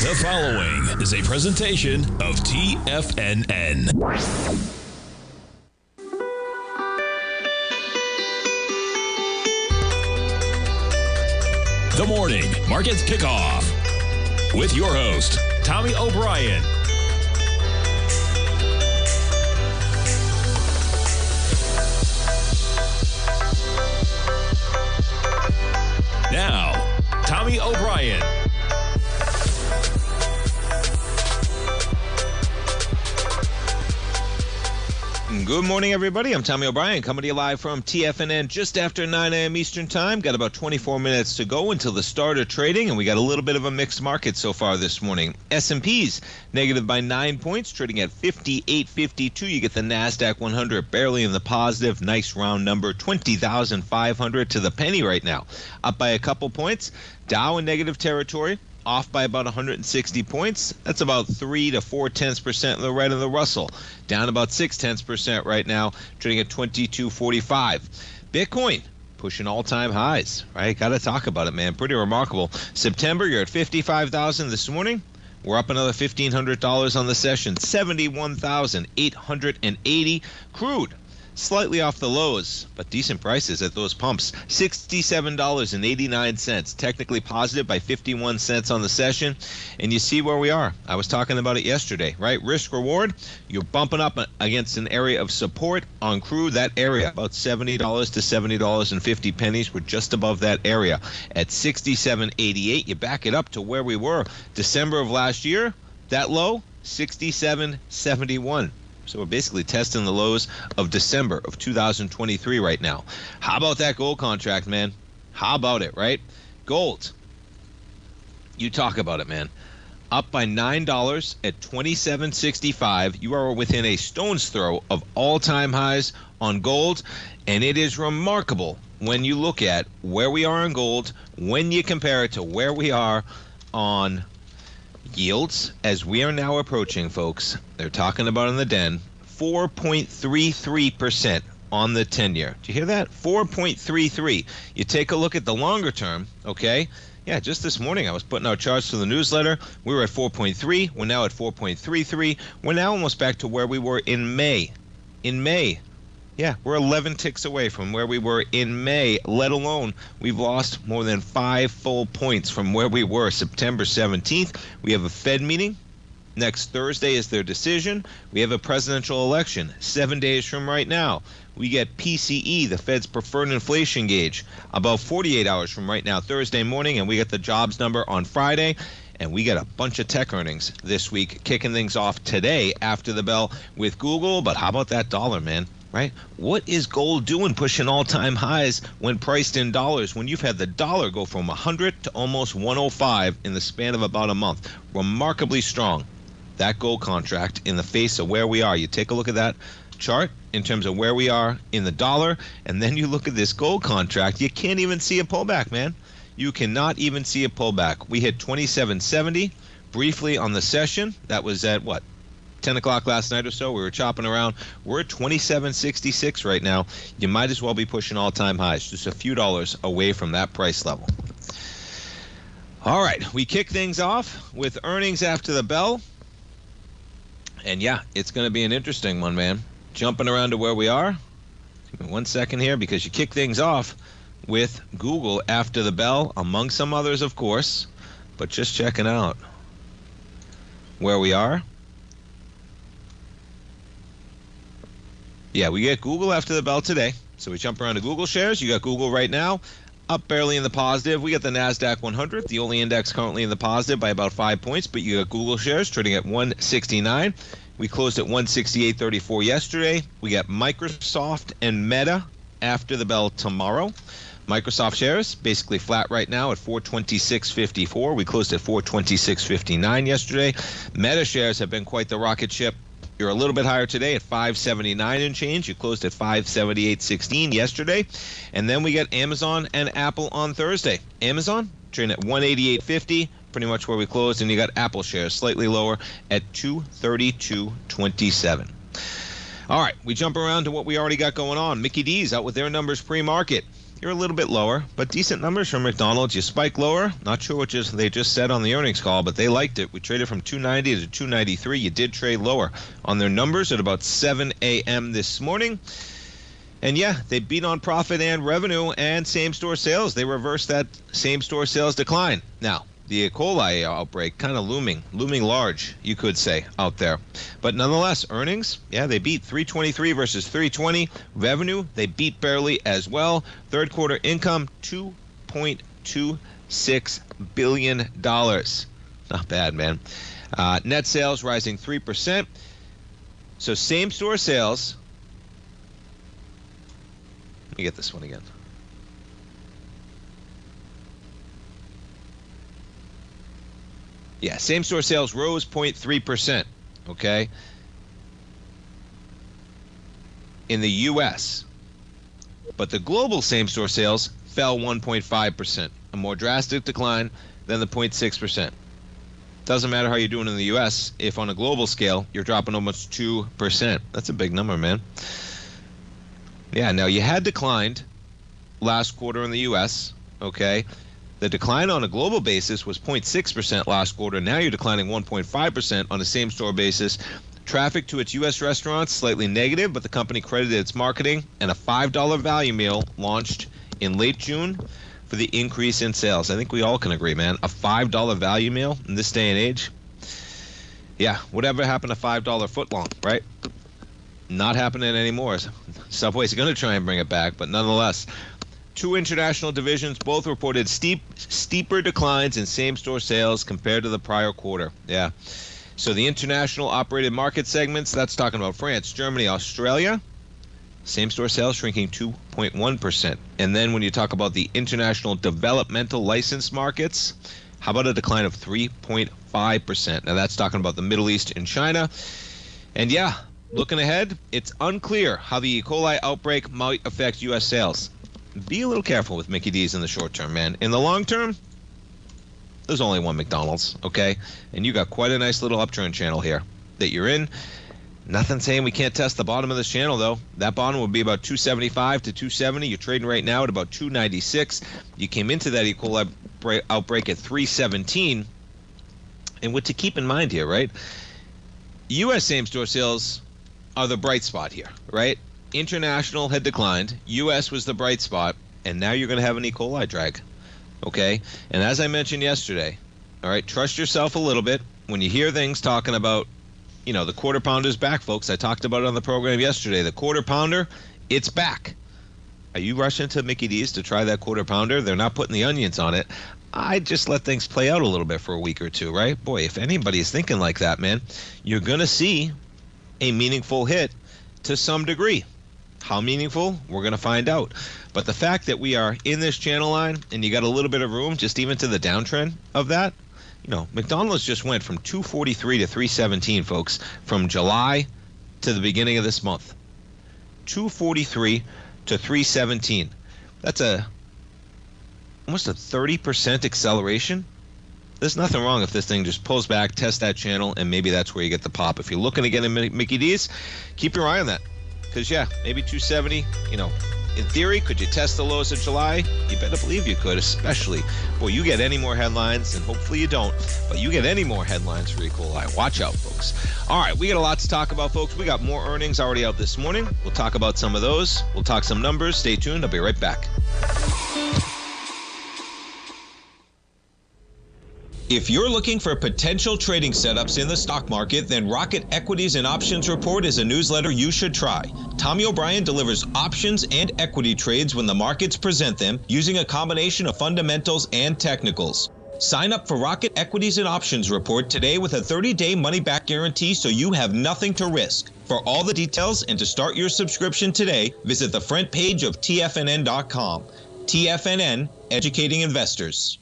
The following is a presentation of TFNN. The Morning Market Kickoff with your host, Tommy O'Brien. Now, Tommy O'Brien. Good morning, everybody. I'm Tommy O'Brien, coming to you live from TFNN just after 9 a.m. Eastern Time. Got about 24 minutes to go until the start of trading, and we got a little bit of a mixed market so far this morning. S&P's negative by 9 points, trading at 58.52. You get the NASDAQ 100 barely in the positive. Nice round number, 20,500 to the penny right now. Up by a couple points. Dow in negative territory, off by about 160 points. That's about 3 to 4/10% of the red of the Russell. Down about 6/10% right now, trading at 22.45. Bitcoin pushing all-time highs, right? Got to talk about it, man. Pretty remarkable. September, you're at 55,000 this morning. We're up another $1,500 on the session, 71,880. Crude slightly off the lows, but decent prices at those pumps. $67.89, technically positive by 51 cents on the session. And you see where we are. I was talking about it yesterday, right? Risk reward, you're bumping up against an area of support on crude. That area, about $70 to $70.50. We're just above that area at 67.88. You back it up to where we were December of last year. That low, 67.71. So we're basically testing the lows of December of 2023 right now. How about that gold contract, man? How about it, right? Gold. You talk about it, man. Up by $9 at $27.65. You are within a stone's throw of all-time highs on gold. And it is remarkable when you look at where we are on gold, when you compare it to where we are on yields, as we are now approaching, folks, they're talking about in the den, 4.33% on the 10-year. Do you hear that? 4.33. You take a look at the longer term, okay? Yeah, just this morning I was putting out charts for the newsletter. We were at 4.3. We're now at 4.33. We're now almost back to where we were in May. Yeah, we're 11 ticks away from where we were in May, let alone we've lost more than 5 full points from where we were September 17th. We have a Fed meeting. Next Thursday is their decision. We have a presidential election 7 days from right now. We get PCE, the Fed's preferred inflation gauge, about 48 hours from right now, Thursday morning, and we get the jobs number on Friday. And we got a bunch of tech earnings this week, kicking things off today after the bell with Google. But how about that dollar, man? Right? What is gold doing pushing all-time highs when priced in dollars, when you've had the dollar go from 100 to almost 105 in the span of about a month? Remarkably strong, that gold contract, in the face of where we are. You take a look at that chart in terms of where we are in the dollar, and then you look at this gold contract, you can't even see a pullback, man. You cannot even see a pullback. We hit 27.70 briefly on the session. That was at what? 10 o'clock last night or so. We were chopping around. We're at 27.66 right now. You might as well be pushing all-time highs, just a few dollars away from that price level. All right, we kick things off with earnings after the bell. And yeah, it's going to be an interesting one, man. Jumping around to where we are. Give me 1 second here, because you kick things off with Google after the bell, among some others, of course. But just checking out where we are. Yeah, we get Google after the bell today. So we jump around to Google shares. You got Google right now, up barely in the positive. We got the NASDAQ 100, the only index currently in the positive by about 5 points. But you got Google shares trading at 169. We closed at 168.34 yesterday. We got Microsoft and Meta after the bell tomorrow. Microsoft shares basically flat right now at 426.54. We closed at 426.59 yesterday. Meta shares have been quite the rocket ship. You're a little bit higher today at 579 and change. You closed at 578.16 yesterday. And then we got Amazon and Apple on Thursday. Amazon trading at 188.50, pretty much where we closed. And you got Apple shares slightly lower at 232.27. All right, we jump around to what we already got going on. Mickey D's out with their numbers pre-market. you're a little bit lower, but decent numbers from McDonald's. You spike lower. Not sure what they just said on the earnings call, but they liked it. We traded from 290 to 293. You did trade lower on their numbers at about 7 a.m. this morning. And yeah, they beat on profit and revenue and same-store sales. They reversed that same-store sales decline. Now, the E. coli outbreak kind of looming large, you could say, out there. But nonetheless, earnings, yeah, they beat 323 versus 320. Revenue, they beat barely as well. Third quarter income, $2.26 billion. Not bad, man. Net sales rising 3%. So same-store sales. Let me get this one again. Yeah, same-store sales rose 0.3%, okay, in the U.S. But the global same-store sales fell 1.5%, a more drastic decline than the 0.6%. Doesn't matter how you're doing in the U.S. if on a global scale you're dropping almost 2%. That's a big number, man. Yeah, now you had declined last quarter in the U.S., okay? The decline on a global basis was 0.6% last quarter. Now you're declining 1.5% on a same-store basis. Traffic to its U.S. restaurants slightly negative, but the company credited its marketing and a $5 value meal launched in late June for the increase in sales. I think we all can agree, man. A $5 value meal in this day and age. Yeah, whatever happened to $5 footlong, right? Not happening anymore. Subway's going to try and bring it back, but nonetheless, two international divisions both reported steeper declines in same-store sales compared to the prior quarter. Yeah. So the international operated market segments, that's talking about France, Germany, Australia, same-store sales shrinking 2.1%. And then when you talk about the international developmental license markets, how about a decline of 3.5%? Now that's talking about the Middle East and China. And yeah, looking ahead, it's unclear how the E. coli outbreak might affect U.S. sales. Be a little careful with Mickey D's in the short term, man. In the long term, there's only one McDonald's, okay? And you got quite a nice little upturn channel here that you're in. Nothing saying we can't test the bottom of this channel, though. That bottom would be about 275 to 270. You're trading right now at about 296. You came into that E. coli outbreak at 317. And what to keep in mind here, right? U.S. same-store sales are the bright spot here, right? International had declined. U.S. was the bright spot. And now you're going to have an E. coli drag, okay? And as I mentioned yesterday, all right, trust yourself a little bit. When you hear things talking about, you know, the quarter pounder's back, folks. I talked about it on the program yesterday. The quarter pounder, it's back. Are you rushing to Mickey D's to try that quarter pounder? They're not putting the onions on it. I just let things play out a little bit for a week or two, right? Boy, if anybody is thinking like that, man, you're going to see a meaningful hit to some degree. How meaningful? We're going to find out. But the fact that we are in this channel line and you got a little bit of room just even to the downtrend of that, you know, McDonald's just went from 243 to 317, folks, from July to the beginning of this month. 243 to 317. That's almost a 30% acceleration. There's nothing wrong if this thing just pulls back, test that channel, and maybe that's where you get the pop. If you're looking to get in Mickey D's, keep your eye on that. Because, yeah, maybe 270, you know, in theory, could you test the lows of July? You better believe you could, especially. Boy, you get any more headlines, and hopefully you don't, but you get any more headlines for E. coli. Watch out, folks. All right, we got a lot to talk about, folks. We got more earnings already out this morning. We'll talk about some of those. We'll talk some numbers. Stay tuned. I'll be right back. If you're looking for potential trading setups in the stock market, then Rocket Equities and Options Report is a newsletter you should try. Tommy O'Brien delivers options and equity trades when the markets present them using a combination of fundamentals and technicals. Sign up for Rocket Equities and Options Report today with a 30-day money-back guarantee so you have nothing to risk. For all the details and to start your subscription today, visit the front page of TFNN.com. TFNN, educating investors.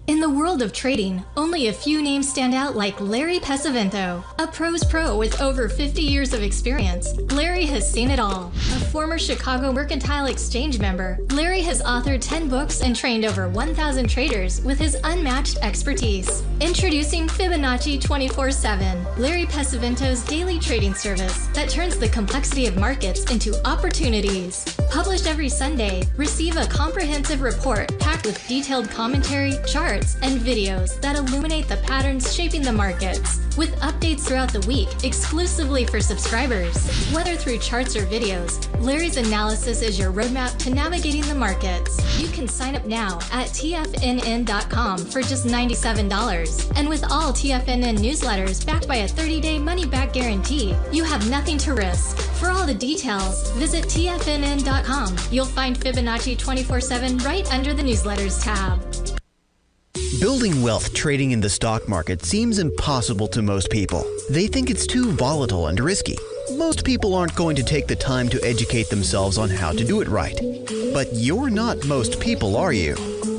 In the world of trading, only a few names stand out like Larry Pesavento, a pro's pro with over 50 years of experience. Larry has seen it all. A former Chicago Mercantile Exchange member, Larry has authored 10 books and trained over 1,000 traders with his unmatched expertise. Introducing Fibonacci 24/7, Larry Pesavento's daily trading service that turns the complexity of markets into opportunities. Published every Sunday, receive a comprehensive report packed with detailed commentary, charts, and videos that illuminate the patterns shaping the markets, with updates throughout the week exclusively for subscribers. Whether through charts or videos, Larry's analysis is your roadmap to navigating the markets. You can sign up now at TFNN.com for just $97. And with all TFNN newsletters backed by a 30-day money-back guarantee, you have nothing to risk. For all the details, visit TFNN.com. You'll find Fibonacci 24/7 right under the newsletters tab. Building wealth trading in the stock market seems impossible to most people. They think it's too volatile and risky. Most people aren't going to take the time to educate themselves on how to do it right. But you're not most people, are you?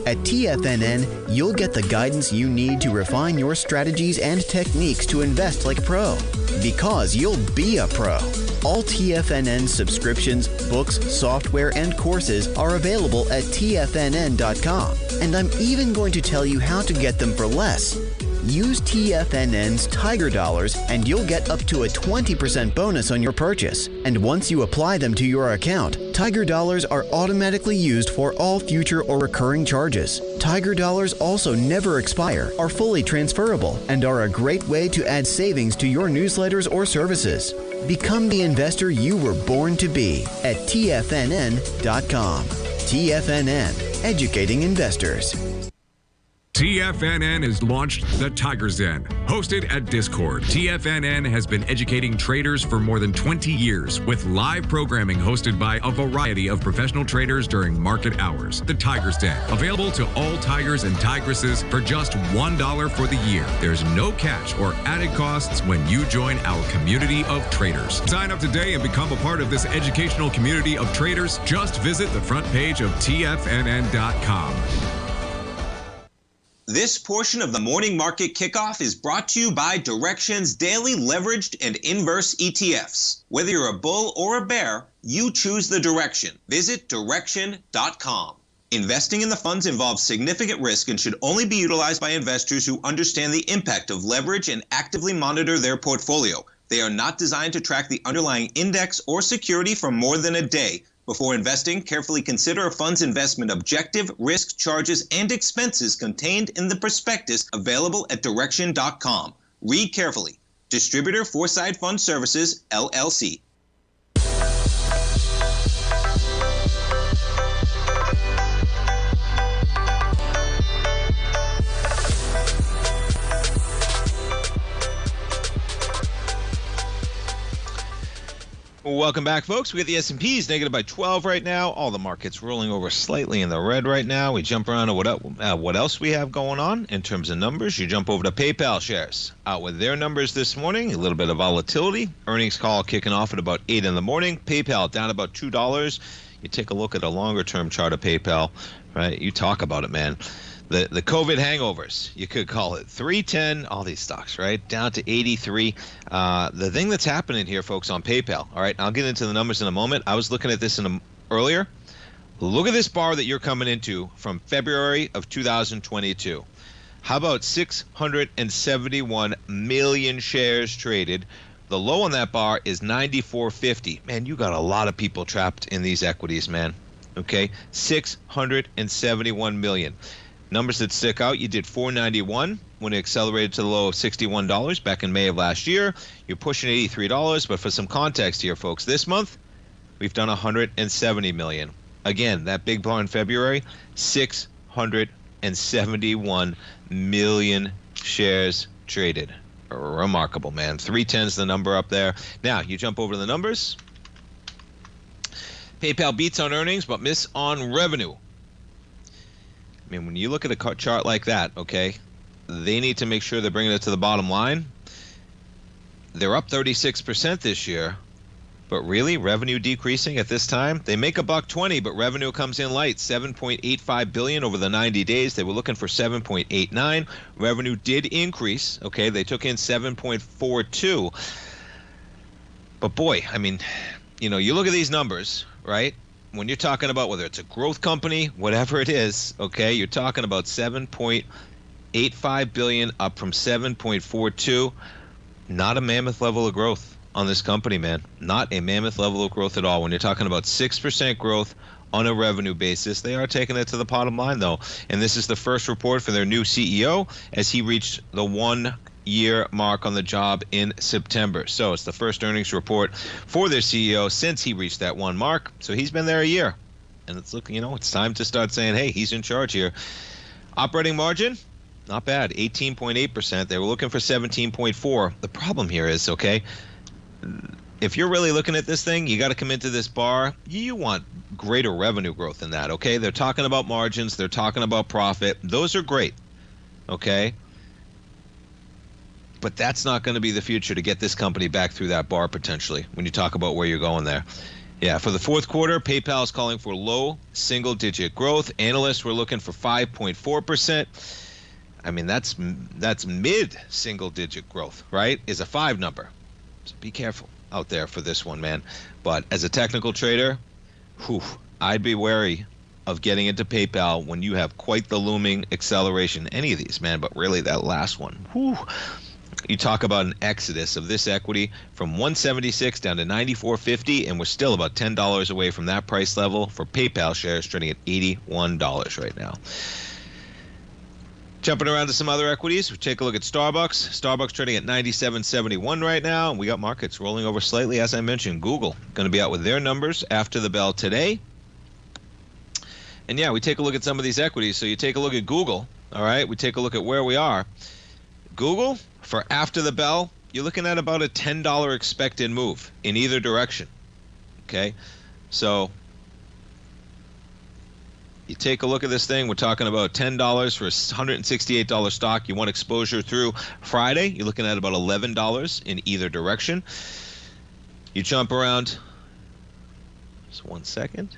At TFNN, you'll get the guidance you need to refine your strategies and techniques to invest like a pro. Because you'll be a pro. All TFNN subscriptions, books, software, and courses are available at TFNN.com. And I'm even going to tell you how to get them for less. Use TFNN's Tiger Dollars and you'll get up to a 20% bonus on your purchase. And once you apply them to your account, Tiger Dollars are automatically used for all future or recurring charges. Tiger Dollars also never expire, are fully transferable, and are a great way to add savings to your newsletters or services. Become the investor you were born to be at TFNN.com. TFNN, educating investors. TFNN has launched the Tiger's Den. Hosted at Discord, TFNN has been educating traders for more than 20 years with live programming hosted by a variety of professional traders during market hours. The Tiger's Den, available to all tigers and tigresses for just $1 for the year. There's no catch or added costs when you join our community of traders. Sign up today and become a part of this educational community of traders. Just visit the front page of TFNN.com. This portion of the Morning Market Kickoff is brought to you by Direxion's daily leveraged and inverse ETFs. Whether you're a bull or a bear, you choose the direction. Visit Direxion.com. Investing in the funds involves significant risk and should only be utilized by investors who understand the impact of leverage and actively monitor their portfolio. They are not designed to track the underlying index or security for more than a day. Before investing, carefully consider a fund's investment objective, risk, charges, and expenses contained in the prospectus available at Direxion.com. Read carefully. Distributor Foreside Fund Services, LLC. Welcome back, folks. We got the S&Ps negative by 12 right now. All the markets rolling over slightly in the red right now. We jump around to what else we have going on in terms of numbers. You jump over to PayPal shares. Out with their numbers this morning. A little bit of volatility. Earnings call kicking off at about 8 in the morning. PayPal down about $2. You take a look at a longer-term chart of PayPal, right? You talk about it, man. The COVID hangovers, you could call it. 310, all these stocks, right? Down to 83. The thing that's happening here, folks, on PayPal, all right, I'll get into the numbers in a moment. I was looking at this earlier. Look at this bar that you're coming into from February of 2022. How about 671 million shares traded? The low on that bar is 94.50. Man, you got a lot of people trapped in these equities, man. Okay, 671 million. Numbers that stick out, you did $491 when it accelerated to the low of $61 back in May of last year. You're pushing $83, but for some context here, folks, this month, we've done $170 million. Again, that big bar in February, 671 million shares traded. Remarkable, man. 310's the number up there. Now, you jump over to the numbers. PayPal beats on earnings, but miss on revenue. I mean, when you look at a chart like that, okay, they need to make sure they're bringing it to the bottom line. They're up 36% this year, but really, revenue decreasing at this time? They make $1.20, but revenue comes in light, $7.85 billion over the 90 days. They were looking for 7.89. Revenue did increase, okay? They took in 7.42. But boy, I mean, you know, you look at these numbers, right? When you're talking about whether it's a growth company, whatever it is, okay, you're talking about 7.85 billion up from 7.42. Not a mammoth level of growth on this company, man. Not a mammoth level of growth at all. When you're talking about 6% growth on a revenue basis, they are taking it to the bottom line, though. And this is the first report for their new CEO as he reached the 1-year mark on the job in September. So it's the first earnings report for their CEO since he reached that 1 mark. So he's been there a year. And it's looking, it's time to start saying, hey, he's in charge here. Operating margin, not bad, 18.8%. They were looking for 17.4. The problem here is, okay, if you're really looking at this thing, you got to come into this bar. You want greater revenue growth than that, okay? They're talking about margins. They're talking about profit. Those are great, okay? But that's not going to be the future to get this company back through that bar potentially when you talk about where you're going there. Yeah, for the fourth quarter, PayPal is calling for low single-digit growth. Analysts were looking for 5.4%. I mean, that's mid-single-digit growth, right? Is a 5 number. So be careful out there for this one, man. But as a technical trader, I'd be wary of getting into PayPal when you have quite the looming acceleration. Any of these, man, but really that last one. You talk about an exodus of this equity from 176 down to 94.50, and we're still about $10 away from that price level for PayPal shares trading at $81 right now. Jumping around to some other equities, we take a look at Starbucks. Starbucks trading at 97.71 right now. We got markets rolling over slightly. As I mentioned, Google going to be out with their numbers after the bell today. And yeah, we take a look at some of these equities. So you take a look at Google, all right? We take a look at where we are. Google, for after the bell, you're looking at about a $10 expected move in either direction, okay? So you take a look at this thing, we're talking about $10 for a $168 stock. You want exposure through Friday, you're looking at about $11 in either direction. You jump around, just 1 second.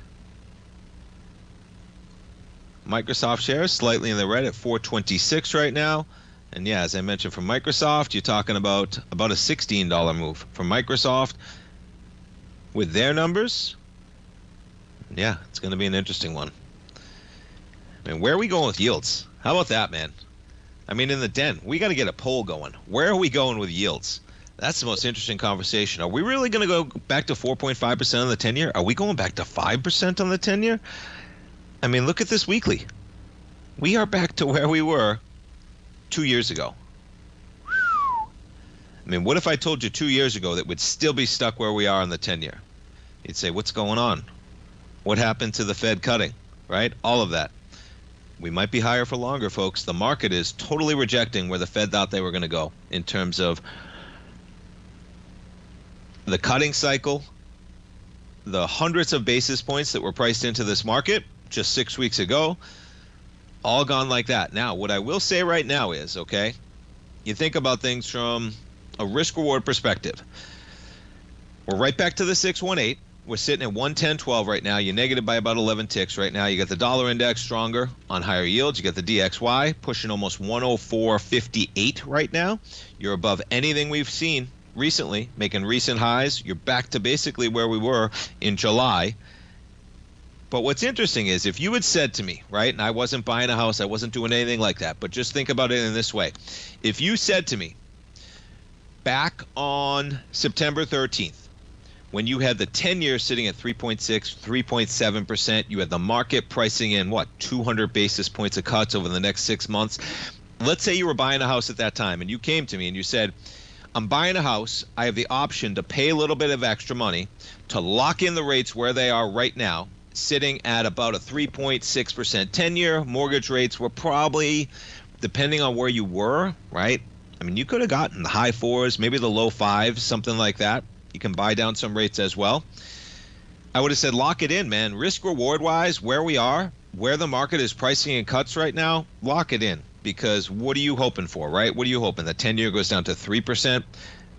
Microsoft shares slightly in the red at 426 right now. And yeah, as I mentioned, for Microsoft, you're talking about a $16 move. For Microsoft, with their numbers, yeah, it's going to be an interesting one. I mean, where are we going with yields? How about that, man? I mean, in the den, we got to get a poll going. Where are we going with yields? That's the most interesting conversation. Are we really going to go back to 4.5% on the 10-year? Are we going back to 5% on the 10-year? I mean, look at this weekly. We are back to where we were 2 years ago. I mean, what if I told you 2 years ago that we'd still be stuck where we are on the 10-year? You'd say, what's going on? What happened to the Fed cutting, right? All of that. We might be higher for longer, folks. The market is totally rejecting where the Fed thought they were going to go in terms of the cutting cycle, the hundreds of basis points that were priced into this market just 6 weeks ago, all gone like that. Now, what I will say right now is, okay, you think about things from a risk-reward perspective. We're right back to the 618. We're sitting at 110.12 right now. You're negative by about 11 ticks right now. You got the dollar index stronger on higher yields. You got the DXY pushing almost 104.58 right now. You're above anything we've seen recently, making recent highs. You're back to basically where we were in July. But what's interesting is if you had said to me, right, and I wasn't buying a house, I wasn't doing anything like that, but just think about it in this way. If you said to me back on September 13th, when you had the 10-year sitting at 3.6, 3.7%, you had the market pricing in, 200 basis points of cuts over the next 6 months. Let's say you were buying a house at that time, and you came to me and you said, I'm buying a house. I have the option to pay a little bit of extra money to lock in the rates where they are right now, sitting at about a 3.6% 10-year. Mortgage rates were probably, depending on where you were, right? I mean, you could have gotten the high 4s, maybe the low 5s, something like that. You can buy down some rates as well. I would have said lock it in, man. Risk reward wise, where we are, where the market is pricing in cuts right now, lock it in. Because what are you hoping for, right? What are you hoping? The 10-year goes down to 3%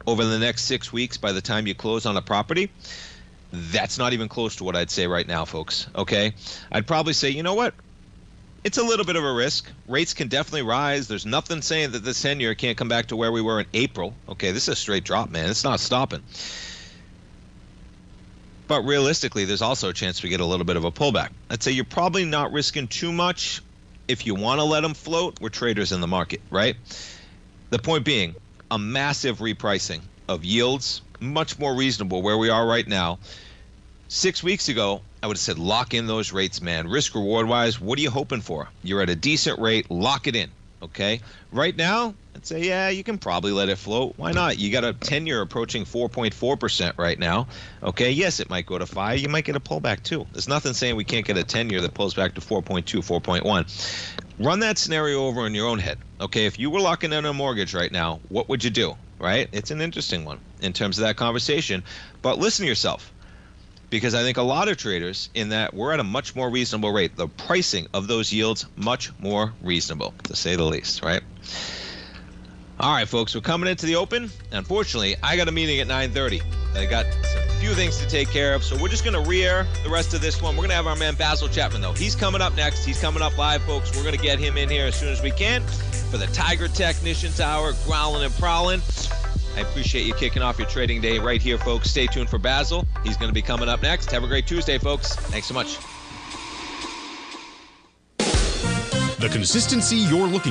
over the next 6 weeks by the time you close on a property? That's not even close to what I'd say right now, folks, okay? I'd probably say, you know what? It's a little bit of a risk. Rates can definitely rise. There's nothing saying that this 10-year can't come back to where we were in April. Okay, this is a straight drop, man. It's not stopping. But realistically, there's also a chance we get a little bit of a pullback. I'd say you're probably not risking too much. If you want to let them float, we're traders in the market, right? The point being, a massive repricing of yields much more reasonable where we are right now. 6 weeks ago, I would have said lock in those rates, man. Risk reward wise, what are you hoping for? You're at a decent rate, lock it in. Okay, right now, I'd say, yeah, you can probably let it float. Why not? You got a 10-year approaching 4.4% right now. Okay, yes, it might go to 5. You might get a pullback too. There's nothing saying we can't get a 10-year that pulls back to 4.2, 4.1. Run that scenario over in your own head. Okay, if you were locking in a mortgage right now, what would you do? Right? It's an interesting one in terms of that conversation. But listen to yourself. Because I think a lot of traders in that we're at a much more reasonable rate. The pricing of those yields much more reasonable, to say the least, right? All right, folks, we're coming into the open. Unfortunately, I got a meeting at 9:30. I got a few things to take care of, so we're just going to re-air the rest of this one. We're going to have our man Basil Chapman, though. He's coming up next. He's coming up live, folks. We're going to get him in here as soon as we can for the Tiger Technicians Hour, growling and prowling. I appreciate you kicking off your trading day right here, folks. Stay tuned for Basil. He's going to be coming up next. Have a great Tuesday, folks. Thanks so much. The consistency you're looking